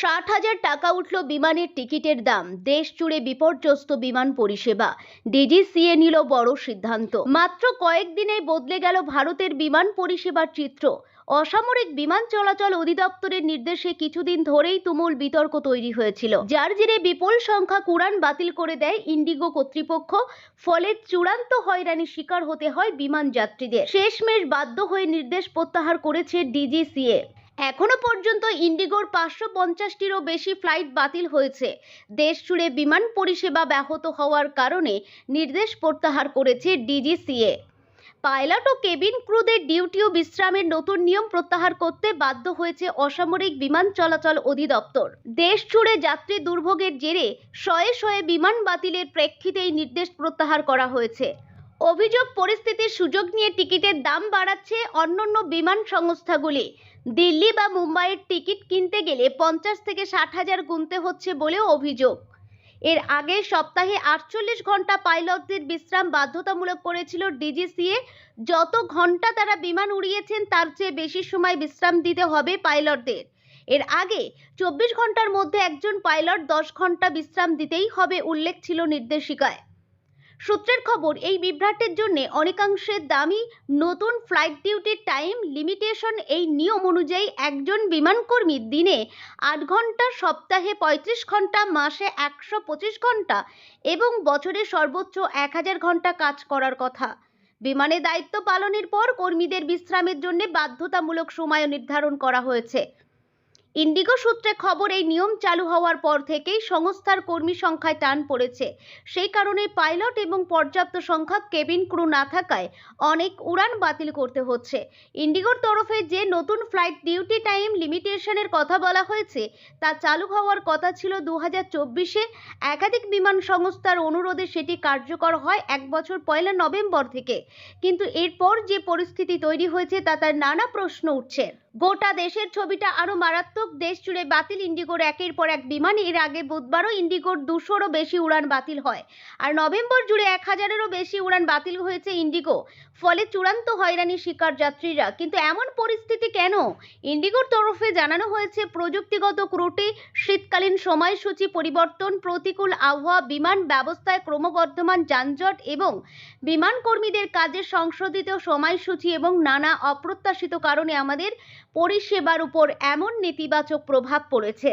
60,000 টাকা উঠল বিমানের টিকিটের দাম। দেশ জুড়ে বিপর্যস্ত বিমান পরিষেবা। ডিজিসিএ নিল বড় সিদ্ধান্ত। মাত্র কয়েকদিনেই বদলে গেল ভারতের বিমান পরিষেবার চিত্র। অসামরিক বিমান চলাচল অধিদপ্তরের নির্দেশে কিছুদিন ধরেই তুমুল বিতর্ক তৈরি হয়েছিল, যার জেরে বিপুল সংখ্যক উড়ান বাতিল করে দেয় ইন্ডিগো কর্তৃপক্ষ। ফলে চূড়ান্ত হয়রানির শিকার হতে হয় বিমান যাত্রীদের। শেষমেশ বাধ্য হয়ে নির্দেশ প্রত্যাহার করেছে ডিজিসিএ। এখনো পর্যন্ত ইন্ডিগোর 550টিরও বেশি ফ্লাইট বাতিল হয়েছে। দেশ জুড়ে বিমান পরিষেবা ব্যাহত হওয়ার কারণে নির্দেশ প্রত্যাহার করেছে ডিজিসিএ। পাইলট ও কেবিন ক্রুদের ডিউটি ও বিশ্রামের নতুন নিয়ম প্রত্যাহার করতে বাধ্য হয়েছে অসামরিক বিমান চলাচল অধিদপ্তর। দেশ জুড়ে যাত্রী দুর্ভোগের জেরে শয়ে শয়ে বিমান বাতিলের প্রেক্ষিতে এই নির্দেশ প্রত্যাহার করা হয়েছে। অভিযোগ, পরিস্থিতির সুযোগ নিয়ে টিকিটের দাম বাড়াচ্ছে অন্যান্য বিমান সংস্থাগুলি। দিল্লি বা মুম্বাইয়ের টিকিট কিনতে গেলে 50 থেকে 60,000 গুনতে হচ্ছে বলেও অভিযোগ। এর আগে সপ্তাহে 48 ঘন্টা পাইলটদের বিশ্রাম বাধ্যতামূলক করেছিল ডিজিসিএ। যত ঘন্টা তারা বিমান উড়িয়েছেন তার চেয়ে বেশি সময় বিশ্রাম দিতে হবে পাইলটদের। এর আগে 24 ঘন্টার মধ্যে একজন পাইলট 10 ঘন্টা বিশ্রাম দিতেই হবে উল্লেখ ছিল নির্দেশিকায়। সূত্রের খবর, এই বিভ্রাটের জন্য অনেকাংশে দামি নতুন ফ্লাইট ডিউটি টাইম লিমিটেশন। এই নিয়ম অনুযায়ী একজন বিমানকর্মী দিনে 8 ঘন্টা, সপ্তাহে 35 ঘন্টা, মাসে 125 ঘন্টা এবং বছরে সর্বোচ্চ 1000 ঘন্টা কাজ করার কথা। বিমানে দায়িত্ব পালনের পর কর্মীদের বিশ্রামের জন্য বাধ্যতামূলক সময় নির্ধারণ করা হয়েছে। ইন্ডিগো সূত্রে খবর, এই নিয়ম চালু হওয়ার পর থেকেই সংস্থার কর্মী সংখ্যায় টান পড়েছে। সেই কারণে পাইলট এবং পর্যাপ্ত সংখ্যক কেবিন ক্রু না থাকায় অনেক উড়ান বাতিল করতে হচ্ছে। ইন্ডিগোর তরফে যে নতুন ফ্লাইট ডিউটি টাইম লিমিটেশনের কথা বলা হয়েছে তা চালু হওয়ার কথা ছিল 2024-এ। একাধিক বিমান সংস্থার অনুরোধে সেটি কার্যকর হয় 1 বছর 1 নভেম্বর থেকে। কিন্তু এরপর যে পরিস্থিতি তৈরি হয়েছে তার নানা প্রশ্ন উঠছে। গোটা দেশের ছবিটা আরো মারাত্মক। দেশ জুড়ে বাতিল ইন্ডিগোর একের পর এক বিমান। এর আগে বুধবারও ইন্ডিগোর 200-রও বেশি উড়ান বাতিল হয়। আর নভেম্বর জুড়ে 1000-এরও বেশি উড়ান বাতিল হয়েছে ইন্ডিগো। ফলে চূড়ান্ত হয়রানির শিকার যাত্রীরা। কিন্তু এমন পরিস্থিতি কেন? ইন্ডিগোর তরফে জানানো হয়েছে, প্রযুক্তিগত ত্রুটি, শীতকালীন সময়সূচি পরিবর্তন, প্রতিকূল আবহাওয়া, বিমান ব্যবস্থায় ক্রমবর্ধমান যানজট এবং বিমান কর্মীদের কাজের সংশোধিত সময়সূচি এবং নানা অপ্রত্যাশিত কারণে আমাদের পরিষেবার উপর এমন নেতিবাচক প্রভাব পড়েছে।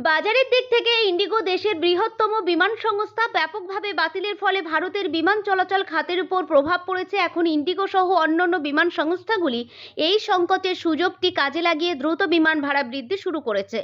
বাজারের দিক থেকে ইন্ডিগো দেশের বৃহত্তম বিমান সংস্থা। ব্যাপকভাবে বাতিলের ফলে ভারতের বিমান চলাচল খাতের উপর প্রভাব পড়েছে। এখন ইন্ডিগো সহ অন্যান্য বিমান সংস্থাগুলি এই সংকটের সুযোগটি কাজে লাগিয়ে দ্রুত বিমান ভাড়া বৃদ্ধি শুরু করেছে।